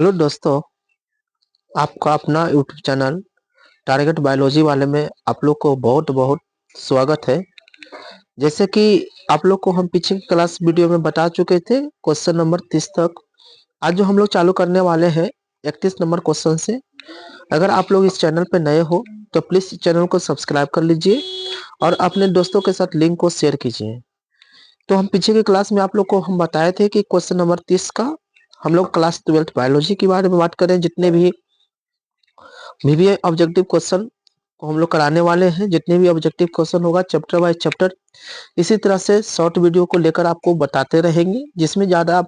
Hello दोस्तों, आपका अपना यूट्यूब चैनल टारगेट बायोलॉजी वाले में आप लोग को बहुत बहुत स्वागत है। जैसे कि आप लोग को हम पीछे की क्लास वीडियो में बता चुके थे क्वेश्चन नंबर 30 तक। आज जो हम लोग चालू करने वाले हैं 31 नंबर क्वेश्चन से। अगर आप लोग इस चैनल पे नए हो तो प्लीज इस चैनल को सब्सक्राइब कर लीजिए और अपने दोस्तों के साथ लिंक को शेयर कीजिए। तो हम पीछे की क्लास में आप लोग को हम बताए थे कि क्वेश्चन नंबर 30 का हम लोग क्लास 12 बायोलॉजी के बारे में बात करें। जितने भी वीवीए ऑब्जेक्टिव क्वेश्चन को हम लोग कराने वाले हैं, जितने भी ऑब्जेक्टिव क्वेश्चन होगा चैप्टर बाय चैप्टर इसी तरह से शॉर्ट वीडियो को लेकर आपको बताते रहेंगे, जिसमें ज्यादा आप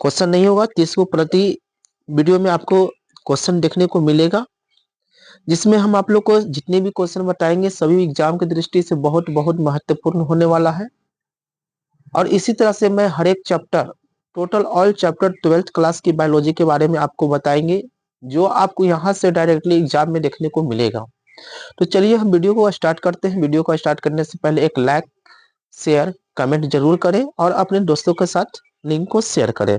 क्वेश्चन नहीं होगा। 30 को प्रति वीडियो में आपको क्वेश्चन देखने को मिलेगा, जिसमें हम आप लोग को जितने भी क्वेश्चन बताएंगे सभी एग्जाम की दृष्टि से बहुत बहुत महत्वपूर्ण होने वाला है। और इसी तरह से मैं हर एक chapter total all chapter 12th class की बायोलॉजी के बारे में आपको बताएंगे, जो आपको यहाँ से डायरेक्टली एग्जाम में देखने को मिलेगा। तो चलिए हम वीडियो को स्टार्ट करते हैं। वीडियो को स्टार्ट करने से पहले एक लाइक शेयर कमेंट जरूर करें और अपने दोस्तों के साथ लिंक को शेयर करें।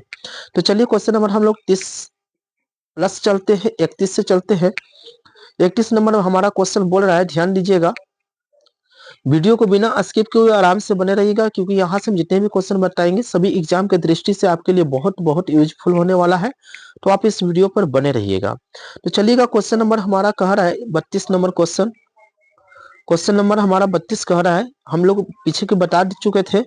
तो चलिए क्वेश्चन नंबर हम लोग 30 प्लस चलते हैं, 31 से चलते हैं। 31 नंबर में हमारा क्वेश्चन बोल रहा है, ध्यान दीजिएगा, वीडियो को बिना स्किप किए हुए आराम से बने रहिएगा, क्योंकि यहाँ से हम जितने भी क्वेश्चन बताएंगे सभी एग्जाम के दृष्टि से आपके लिए बहुत बहुत यूजफुल होने वाला है। तो आप इस वीडियो पर बने रहिएगा। तो चलिएगा, क्वेश्चन नंबर हमारा कह रहा है 32 नंबर क्वेश्चन। क्वेश्चन नंबर हमारा 32 कह रहा है, हम लोग पीछे के बता चुके थे।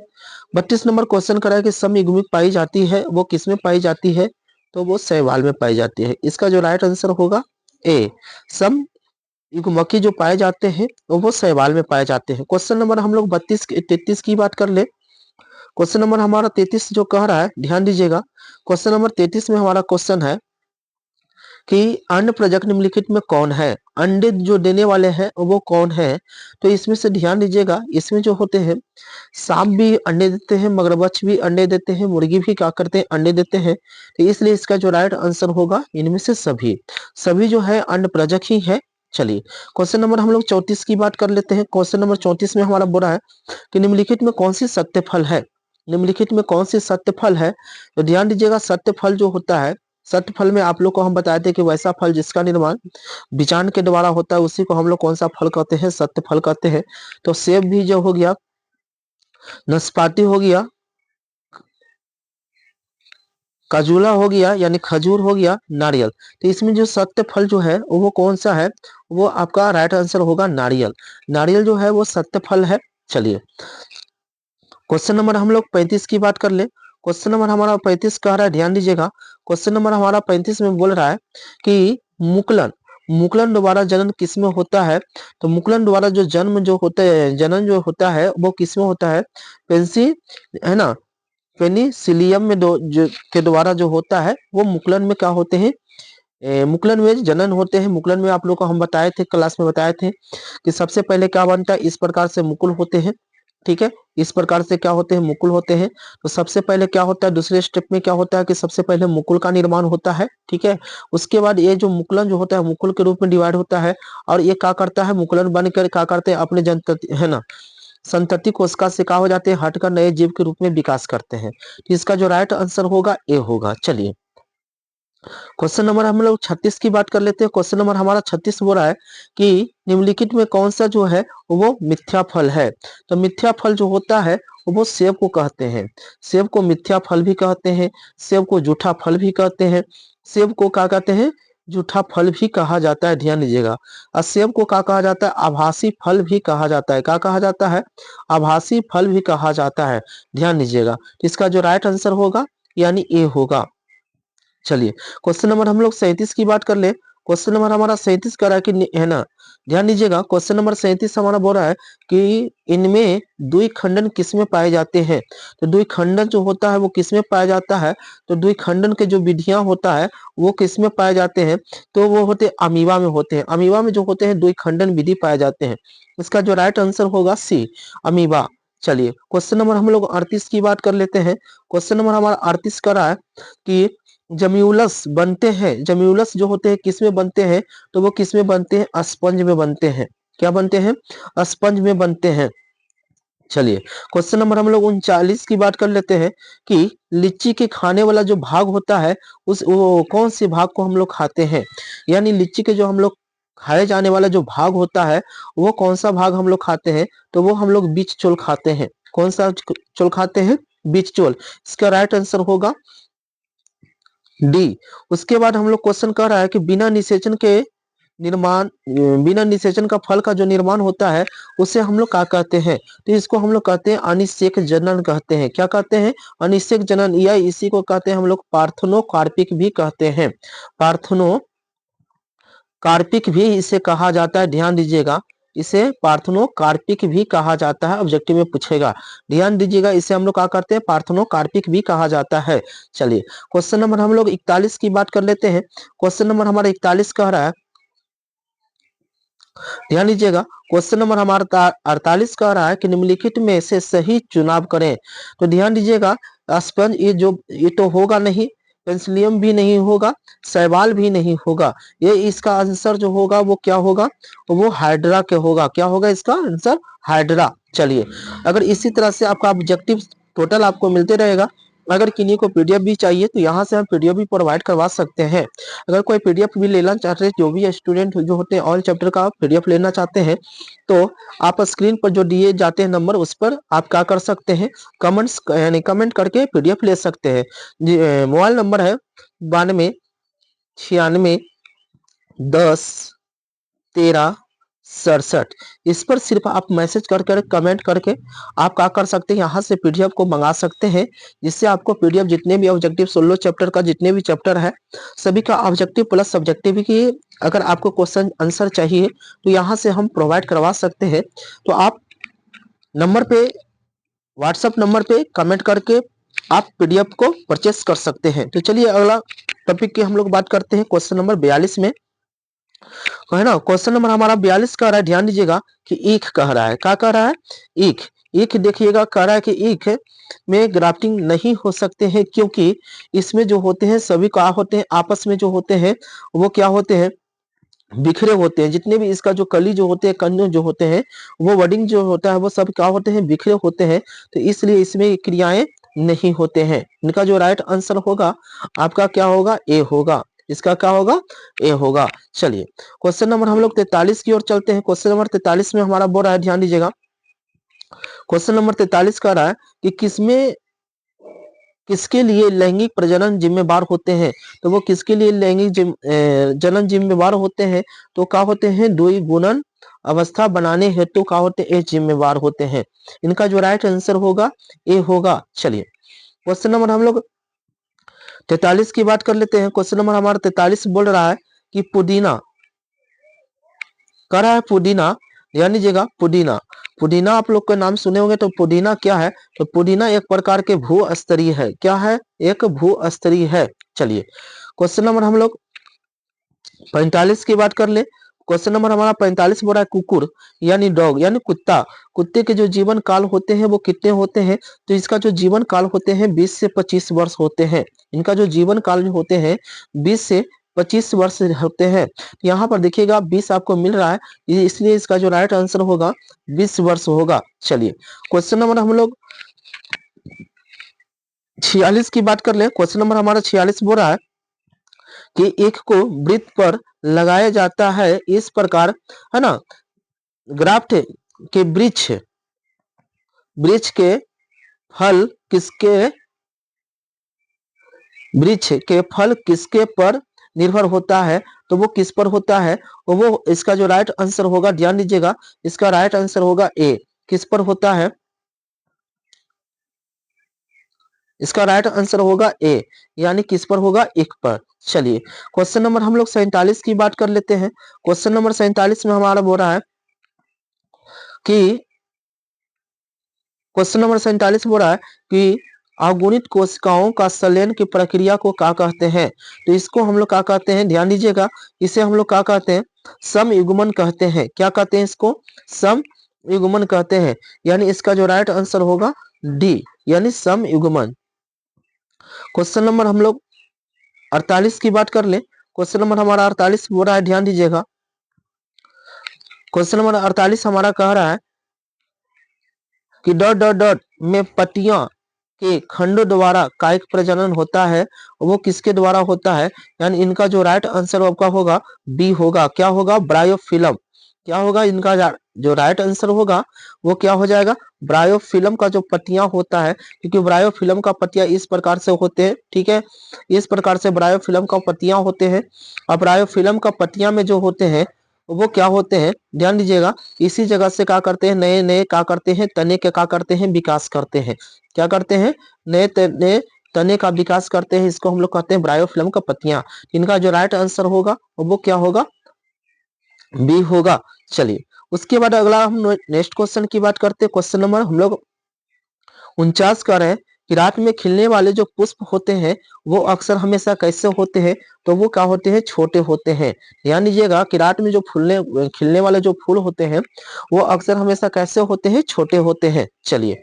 32 नंबर क्वेश्चन कह रहा है कि समयुग्मिक पाई जाती है, वो किसमें पाई जाती है? तो वो शैवाल में पाई जाती है। इसका जो राइट आंसर होगा ए। सम युग्मकी जो पाए जाते हैं वो शैवाल में पाए जाते हैं। क्वेश्चन नंबर हम लोग 33 की बात कर ले। क्वेश्चन नंबर हमारा 33 जो कह रहा है, ध्यान दीजिएगा, क्वेश्चन नंबर 33 में हमारा क्वेश्चन है कि अन्य प्रजनक निम्नलिखित में कौन है? अंडे जो देने वाले हैं वो कौन है? तो इसमें से ध्यान दीजिएगा, इसमें जो होते हैं सांप भी अंडे देते हैं, मगरमच्छ भी अंडे देते हैं, मुर्गी भी क्या करते हैं? अंडे देते हैं। तो इसलिए इसका जो राइट आंसर होगा इनमें से सभी सभी जो है अन्य प्रजक ही है। चलिए क्वेश्चन नंबर हम लोग 34 की बात कर लेते हैं। क्वेश्चन नंबर 34 में हमारा बोला है कि निम्नलिखित में कौन सी सत्य फल है? निम्नलिखित में कौन सी सत्य फल है? तो ध्यान दीजिएगा, सत्य फल जो होता है, सत्य फल में आप लोग को हम बताए थे कि वैसा फल जिसका निर्माण बीजांड के द्वारा होता है उसी को हम लोग कौन सा फल कहते हैं? सत्य फल कहते हैं। तो सेब भी जो हो गया, नाशपाती हो गया, खजूला हो गया यानी खजूर हो गया, नारियल। तो इसमें जो सत्य फल जो है वो कौन सा है? वो आपका राइट आंसर होगा नारियल। नारियल जो है वो सत्य फल है। चलिए क्वेश्चन नंबर हम लोग 35 की बात कर ले। क्वेश्चन नंबर हमारा 35 कह रहा है, ध्यान दीजिएगा, क्वेश्चन नंबर हमारा 35 में बोल रहा है कि मुकुलन मुकुलन द्वारा जनन किसमें होता है? तो मुकुलन द्वारा जो जन्म जो होता है, जनन जो होता है वो किसमें होता है? पेंसी है ना, पेनिसिलियम में के द्वारा जो होता है वो मुकुलन में क्या होते हैं? मुकुलन में जनन होते हैं। मुकुलन में आप लोग को हम बताए थे, क्लास में बताए थे कि सबसे पहले क्या बनता है, इस प्रकार से मुकुल होते हैं। ठीक है, इस प्रकार से क्या होते हैं? मुकुल होते हैं। तो सबसे पहले क्या होता है, दूसरे स्टेप में क्या होता है कि सबसे पहले मुकुल का निर्माण होता है। ठीक है, उसके बाद ये जो मुकुलन जो होता है मुकुल के रूप में डिवाइड होता है, और ये क्या करता है? मुकुलन बनकर क्या करते हैं? अपने जनतति है ना, संतति कोशिका से क्या हो जाते हैं? हटकर नए जीव के रूप में विकास करते हैं। तो इसका जो राइट आंसर होगा ए होगा। चलिए क्वेश्चन नंबर हम लोग 36 की बात कर लेते हैं। क्वेश्चन नंबर हमारा 36 बोल रहा है कि निम्नलिखित में कौन सा जो है वो मिथ्या फल है? तो मिथ्या फल जो होता है वो सेब को कहते हैं। सेब को मिथ्या फल भी कहते हैं, सेब को झूठा फल भी कहते हैं, सेब को क्या कहते हैं? झूठा फल भी कहा जाता है। ध्यान दीजिएगा, और सेब को क्या कहा जाता है? आभासी फल भी कहा जाता है। क्या कहा जाता है? आभासी फल भी कहा जाता है। ध्यान दीजिएगा, इसका जो राइट आंसर होगा यानी ए होगा। चलिए क्वेश्चन नंबर हम लोग 37 की बात कर ले। क्वेश्चन नंबर हमारा 37 कर रहा है कि है ना, ध्यान दीजिएगा, क्वेश्चन नंबर 37 हमारा बोल रहा है कि इनमें द्विखंडन किसमें पाए जाते हैं? तो द्विखंडन जो होता है वो किसमें पाया जाता है? तो द्विखंडन के जो विधियां होता है वो किसमें पाए जाते हैं? तो वो होते अमीबा में होते हैं। अमीबा में जो होते हैं द्विखंडन विधि पाए जाते हैं। इसका जो राइट आंसर होगा सी, अमीबा। चलिए क्वेश्चन नंबर हम लोग 38 की बात कर लेते हैं। क्वेश्चन नंबर हमारा 38 कर रहा है कि जम्यूलस बनते हैं, जम्यूलस जो होते हैं किसमें बनते हैं? तो वो किसमें बनते हैं? स्पंज में बनते हैं। क्या बनते हैं? स्पंज में बनते हैं। चलिए क्वेश्चन नंबर हम लोग 39 की बात कर लेते हैं कि लीची के खाने वाला जो भाग होता है उस वो कौन से भाग को हम लोग खाते हैं। यानी लीची के जो हम लोग खाए जाने वाला जो भाग होता है वो कौन सा भाग हम लोग खाते हैं, तो वो हम लोग बीज चोल खाते हैं। कौन सा चोल खाते हैं? बीज चोल। इसका राइट आंसर होगा डी। उसके बाद हम लोग क्वेश्चन कर रहा है कि बिना निषेचन का फल का जो निर्माण होता है उसे हम लोग क्या कहते हैं, तो इसको हम लोग कहते हैं अनिषेक जनन कहते हैं। क्या कहते हैं? अनिषेक जनन, या इसी को कहते हैं हम लोग पार्थेनोकार्पिक भी कहते हैं। पार्थेनोकार्पिक भी इसे कहा जाता है, ध्यान दीजिएगा। इसे पार्थेनोकार्पिक भी कहा जाता है, ऑब्जेक्टिव में पूछेगा, ध्यान दीजिएगा। इसे हम लोग क्या करते हैं? पार्थेनोकार्पिक भी कहा जाता है। चलिए क्वेश्चन नंबर हम लोग 41 की बात कर लेते हैं। क्वेश्चन नंबर हमारा 41 कह रहा है, ध्यान दीजिएगा। क्वेश्चन नंबर हमारा 48 कह रहा है कि निम्नलिखित में से सही चुनाव करें। तो ध्यान दीजिएगा, स्पंज ये तो होगा नहीं, पेंसिलियम भी नहीं होगा, शैवाल भी नहीं होगा। ये इसका आंसर जो होगा वो क्या होगा? वो हाइड्रा के होगा। क्या होगा इसका आंसर? हाइड्रा। चलिए अगर इसी तरह से आपका ऑब्जेक्टिव टोटल आपको मिलते रहेगा, अगर किन्हीं को पीडीएफ भी चाहिए तो यहाँ से हम पीडीएफ भी प्रोवाइड करवा सकते हैं। अगर कोई पीडीएफ भी लेना चाहते हैं, जो भी स्टूडेंट जो होते हैं ऑल चैप्टर का पीडीएफ लेना चाहते हैं, तो आप स्क्रीन पर जो दिए जाते हैं नंबर, उस पर आप क्या कर सकते हैं? कमेंट्स यानी कमेंट करके पीडीएफ ले सकते हैं। मोबाइल नंबर है 92 96 10 67। इस पर सिर्फ आप मैसेज कर कमेंट करके आप क्या कर सकते हैं? यहाँ से पीडीएफ को मंगा सकते हैं, जिससे आपको पीडीएफ जितने भी ऑब्जेक्टिव 16 चैप्टर का जितने भी चैप्टर है सभी का ऑब्जेक्टिव प्लस सब्जेक्टिव की अगर आपको क्वेश्चन आंसर चाहिए तो यहाँ से हम प्रोवाइड करवा सकते हैं। तो आप नंबर पे, व्हाट्सएप नंबर पे कमेंट करके आप पीडीएफ को परचेस कर सकते हैं। तो चलिए अगला टॉपिक की हम लोग बात करते हैं क्वेश्चन नंबर 42 में, है ना। क्वेश्चन नंबर हमारा 42 कह रहा है, ध्यान दीजिएगा कि ईख कह रहा है। क्या कह रहा है? ईख। ईख देखिएगा, कह रहा है कि ईख में ग्राफ्टिंग नहीं हो सकते हैं, क्योंकि इसमें जो होते हैं सभी क्या होते हैं? आपस में जो होते हैं वो क्या होते हैं? बिखरे होते हैं। जितने भी इसका जो कली जो होते हैं, कण जो होते हैं, वो वर्डिंग जो होता है वो सब क्या होते हैं? बिखरे होते हैं। तो इसलिए इसमें क्रियाएं नहीं होते हैं। इनका जो राइट आंसर होगा आपका क्या होगा? ए होगा। इसका क्या होगा? ए होगा। चलिए क्वेश्चन नंबर हम लोग 43 की ओर चलते हैं। क्वेश्चन नंबर 43 में हमारा बोल रहा है, ध्यान दीजिएगा। क्वेश्चन नंबर 43 कह रहा है कि किसके लिए लैंगिक प्रजनन जिम्मेवार होते हैं, तो वो किसके लिए लैंगिक जनन जिम्मेवार होते हैं? तो क्या होते हैं? द्विगुणन अवस्था बनाने हेतु क्या होते हैं? जिम्मेवार होते हैं। इनका जो राइट आंसर होगा ए होगा। चलिए क्वेश्चन नंबर हम लोग 43 की बात कर लेते हैं। क्वेश्चन नंबर हमारा 43 बोल रहा है कि पुदीना, कह रहा है पुदीना, ध्यान दीजिएगा। पुदीना, पुदीना आप लोग का नाम सुने होंगे। तो पुदीना क्या है? तो पुदीना एक प्रकार के भू स्तरीय है। क्या है? एक भू स्तरीय है। चलिए क्वेश्चन नंबर हम लोग 45 की बात कर ले। क्वेश्चन नंबर हमारा 45 बोल रहा है कुकुर यानी डॉग यानी कुत्ता, कुत्ते के जो जीवन काल होते हैं वो कितने होते हैं? तो इसका जो जीवन काल होते हैं 20 से 25 वर्ष होते हैं। इनका जो जीवन काल होते हैं 20 से 25 वर्ष होते हैं। यहाँ पर देखिएगा 20 आपको मिल रहा है, इसलिए इसका जो राइट आंसर होगा 20 वर्ष होगा। चलिए क्वेश्चन नंबर हम लोग 46 की बात कर ले। क्वेश्चन नंबर हमारा 46 बोल रहा है कि एक को वृत्त पर लगाया जाता है इस प्रकार, है ना। ग्राफ्ट के वृक्ष वृक्ष के फल किसके वृक्ष के फल किसके पर निर्भर होता है? तो वो किस पर होता है? वो इसका जो राइट आंसर होगा, ध्यान दीजिएगा, इसका राइट आंसर होगा ए। किस पर होता है? इसका राइट आंसर होगा ए, यानी किस पर होगा? एक पर। चलिए क्वेश्चन नंबर हम लोग 47 की बात कर लेते हैं। क्वेश्चन नंबर 47 में हमारा बोल रहा है कि क्वेश्चन नंबर 47 बोल रहा है कि अगुणित कोशिकाओं का संलयन की प्रक्रिया को क्या कहते हैं? तो इसको हम लोग क्या कहते हैं? ध्यान दीजिएगा, इसे हम लोग क्या कहते हैं? समयुग्मन कहते हैं। क्या कहते हैं? इसको समयुग्मन कहते हैं। यानी इसका जो राइट आंसर होगा डी, यानी समयुग्मन। क्वेश्चन नंबर हम लोग 48 की बात कर ले। क्वेश्चन नंबर हमारा 48 बोल रहा है, ध्यान दीजिएगा। क्वेश्चन नंबर 48 हमारा कह रहा है कि डॉट डॉट डॉट में पत्तियां के खंडों द्वारा कायिक प्रजनन होता है, वो किसके द्वारा होता है? यानी इनका जो राइट आंसर आपका होगा बी होगा। क्या होगा? ब्रायोफिलम। क्या होगा इनका जो राइट आंसर होगा वो क्या हो जाएगा? ब्रायोफिलम का जो पत्तियां होता है, क्योंकि ब्रायोफिलम का पत्तियां इस प्रकार से होते हैं, ठीक है, इस प्रकार से ब्रायोफिलम का पत्तियां होते हैं। अब ब्रायोफिलम का पत्तियां में जो होते हैं वो क्या होते हैं? ध्यान दीजिएगा, इसी जगह से क्या करते हैं? नए नए क्या करते हैं? तने के क्या करते हैं? विकास करते हैं। क्या करते हैं? नए तने का विकास करते हैं। इसको हम लोग कहते हैं ब्रायोफिल्म का पत्तियां। इनका जो राइट आंसर होगा वो क्या होगा? बी होगा। चलिए, उसके बाद अगला हम नेक्स्ट क्वेश्चन की बात करते हैं। क्वेश्चन नंबर हम लोग 49 कर रहे हैं कि रात में खिलने वाले जो पुष्प होते हैं वो अक्सर हमेशा कैसे होते हैं? तो वो क्या होते हैं? छोटे होते हैं। ध्यान दीजिएगा कि रात में जो खिलने वाले जो फूल होते हैं वो अक्सर हमेशा कैसे होते हैं? छोटे होते हैं। चलिए,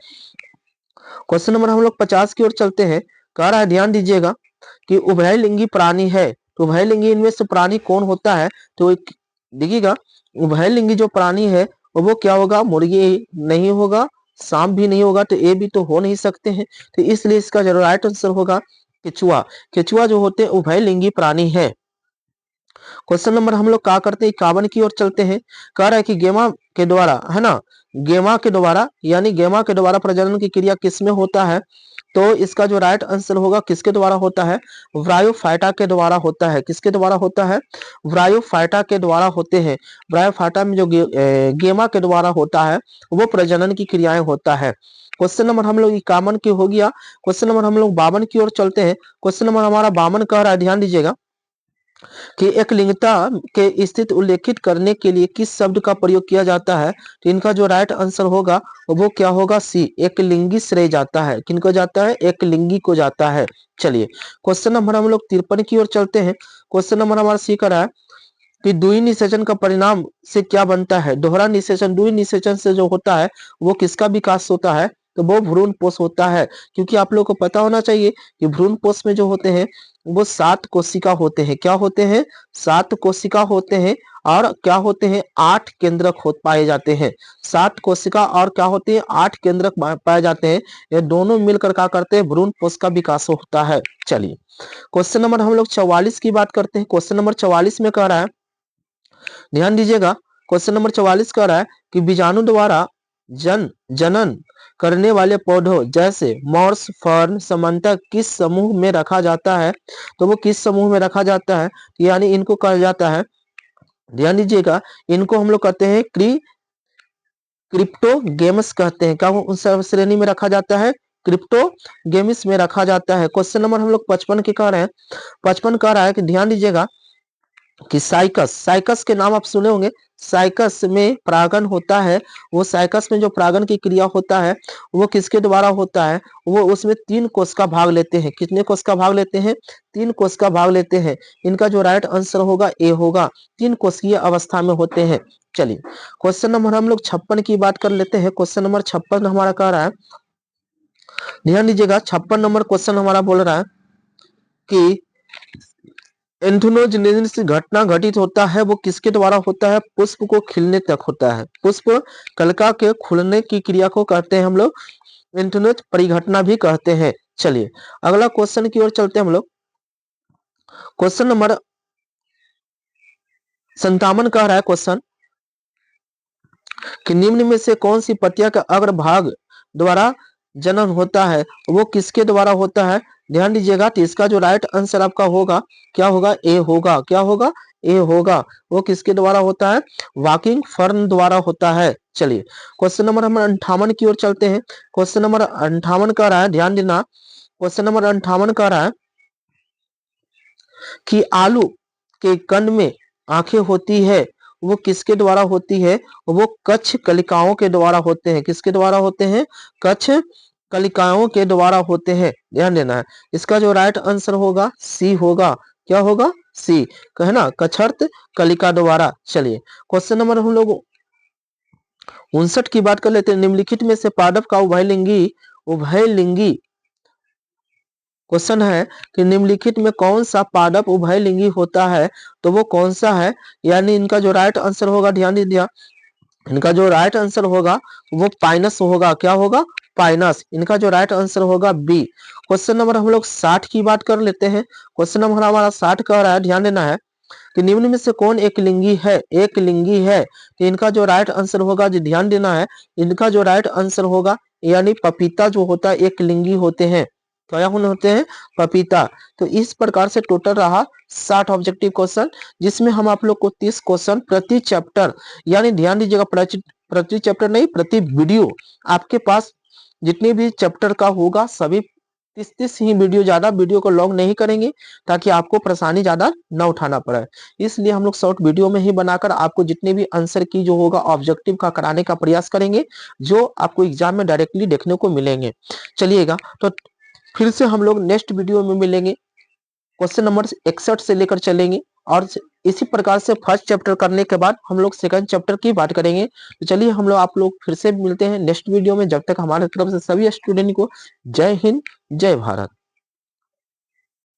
क्वेश्चन नंबर हम लोग 50 की ओर चलते हैं। कह रहा है, ध्यान दीजिएगा कि उभयलिंगी प्राणी है, तो उभयलिंगी इनमें से प्राणी कौन होता है? तो देखिएगा, उभयलिंगी जो प्राणी है वो क्या होगा? मुर्गी नहीं होगा, सांप भी नहीं होगा, तो ये भी तो हो नहीं सकते हैं। तो इसलिए इसका जो राइट आंसर होगा केचुआ। केचुआ जो होते हैं उभयलिंगी प्राणी है। क्वेश्चन नंबर हम लोग क्या करते हैं? 51 की ओर चलते हैं। कह रहा है कि गेमा के द्वारा, है ना, गेमा के द्वारा, यानी गेमा के द्वारा प्रजनन की क्रिया किसमें होता है? तो इसका जो राइट आंसर होगा किसके द्वारा होता है? ब्रायोफाइटा के द्वारा होता है। किसके द्वारा होता है? ब्रायोफाइटा के द्वारा होते हैं। ब्रायोफाइटा में जो गेमा के द्वारा होता है वो प्रजनन की क्रियाएं होता है। क्वेश्चन नंबर हम लोग 51 की हो गया। क्वेश्चन नंबर हम लोग 52 की ओर चलते हैं। क्वेश्चन नंबर हमारा 52 कह रहा है, ध्यान दीजिएगा कि एकलिंगता के स्थिति उल्लेखित करने के लिए किस शब्द का प्रयोग किया जाता है? तो इनका जो राइट आंसर होगा वो क्या होगा? सी, एकलिंगी श्रेय जाता है। किनको जाता है? एकलिंगी को जाता है। चलिए, क्वेश्चन नंबर हम लोग 53 की ओर चलते हैं। क्वेश्चन नंबर हमारा सी का रहा है कि द्वि निषेचन का परिणाम से क्या बनता है? दोहरा निषेचन, द्वि निषेचन से जो होता है वो किसका विकास होता है? तो वो भ्रूण पोष होता है। क्योंकि आप लोगों को पता होना चाहिए कि भ्रूण पोष में जो होते हैं वो 7 कोशिका होते हैं। क्या होते हैं? 7 कोशिका होते हैं। और क्या होते हैं? 8 केंद्रक हो पाए जाते हैं। 7 कोशिका और क्या होते हैं? 8 केंद्रक पाए जाते हैं। ये दोनों मिलकर क्या करते हैं? भ्रूण पोष का विकास होता है। चलिए, क्वेश्चन नंबर हम लोग 44 की बात करते हैं। क्वेश्चन नंबर 44 में कह रहा है, ध्यान दीजिएगा, क्वेश्चन नंबर 44 कह रहा है कि बीजाणु द्वारा जनन करने वाले पौधों जैसे मॉर्स, फर्न, सामान्यतः किस समूह में रखा जाता है? तो वो किस समूह में रखा जाता है? यानी इनको कहा जाता है, ध्यान दीजिएगा, इनको हम लोग कहते हैं क्रिप्टोगेमस कहते हैं। क्या वो उस श्रेणी में रखा जाता है? क्रिप्टोगेमिस में रखा जाता है। क्वेश्चन नंबर हम लोग 55 के कह रहे हैं। 55 कह रहा है कि ध्यान दीजिएगा कि साइकस, साइकस के नाम आप सुने होंगे। साइकस में परागन होता है। वो साइकस में जो परागन की क्रिया होता है वो किसके द्वारा होता है? वो उसमें 3 कोष का भाग लेते हैं। कितने कोष का भाग लेते हैं? 3 कोष का भाग लेते हैं। इनका जो राइट आंसर होगा ए होगा। 3 कोषीय अवस्था में होते हैं। चलिए, क्वेश्चन नंबर हम लोग 56 की बात कर लेते हैं। क्वेश्चन नंबर 56 हमारा कह रहा है, ध्यान दीजिएगा, 56 नंबर क्वेश्चन हमारा बोल रहा है कि एंथोनोजेनेसिस घटना घटित होता है वो किसके द्वारा होता है? पुष्प को खिलने तक होता है। पुष्प कलिका के खुलने की क्रिया को कहते हैं हम लोग एंथोनोज परिघटना भी कहते हैं। चलिए, अगला क्वेश्चन की ओर चलते हैं हम लोग। क्वेश्चन नंबर 57 कह रहा है क्वेश्चन कि निम्न में से कौन सी पत्तियां का अग्रभाग द्वारा जनन होता है? वो किसके द्वारा होता है? ध्यान दीजिएगा, तो इसका जो राइट आंसर आपका होगा क्या होगा? ए होगा। क्या होगा? ए होगा। वो किसके द्वारा होता है? वॉकिंग फर्न द्वारा होता है। चलिए, क्वेश्चन नंबर हम 58 की ओर चलते हैं। क्वेश्चन नंबर 58 कह रहा है, ध्यान देना, क्वेश्चन नंबर 58 कह रहा है कि आलू के कंद में आंखें होती है वो किसके द्वारा होती है? वो कच्छ कलिकाओं के द्वारा होते हैं। किसके द्वारा होते हैं? कच्छ कलिकाओं के द्वारा होते हैं। ध्यान देना है, इसका जो राइट आंसर होगा सी होगा। क्या होगा? सी, कहना कछर्त कलिका द्वारा। चलिए, क्वेश्चन नंबर हम लोग 59 की बात कर लेते हैं। निम्नलिखित में से पादप का उभयलिंगी क्वेश्चन है कि निम्नलिखित में कौन सा पादप उभयलिंगी होता है? तो वो कौन सा है? यानी इनका जो राइट आंसर होगा, ध्यान दीजिए, इनका जो राइट आंसर होगा वो पाइनस होगा। क्या होगा? पाइनस। इनका जो राइट आंसर होगा बी। क्वेश्चन नंबर हम लोग 60 की बात कर लेते हैं। क्वेश्चन नंबर हमारा 60 कह रहा है, ध्यान देना है कि निम्न में से कौन एक लिंगी है? एक लिंगी है। तो इनका जो राइट आंसर होगा, जो ध्यान देना है, इनका जो राइट आंसर होगा यानी पपीता जो होता है एक लिंगी होते हैं। क्या होते हैं? पपीता। तो इस प्रकार से टोटल रहा 60 ऑब्जेक्टिव क्वेश्चन, जिसमें हम आप लोग को 30 क्वेश्चन प्रति चैप्टर, यानी ध्यान दीजिएगा प्रति चैप्टर नहीं, प्रति वीडियो। आपके पास जितने भी चैप्टर का होगा सभी 30 ही वीडियो, ज्यादा वीडियो को लॉन्ग नहीं करेंगे ताकि आपको परेशानी ज्यादा न उठाना पड़े। इसलिए हम लोग शॉर्ट वीडियो में ही बनाकर आपको जितने भी आंसर की जो होगा ऑब्जेक्टिव का कराने का प्रयास करेंगे, जो आपको एग्जाम में डायरेक्टली देखने को मिलेंगे। चलिएगा, तो फिर से हम लोग नेक्स्ट वीडियो में मिलेंगे। क्वेश्चन नंबर 61 से लेकर चलेंगे और इसी प्रकार से फर्स्ट चैप्टर करने के बाद हम लोग सेकंड चैप्टर की बात करेंगे। तो चलिए हम लोग आप लोग फिर से मिलते हैं नेक्स्ट वीडियो में। जब तक हमारे तरफ से सभी स्टूडेंट को जय हिंद, जय भारत।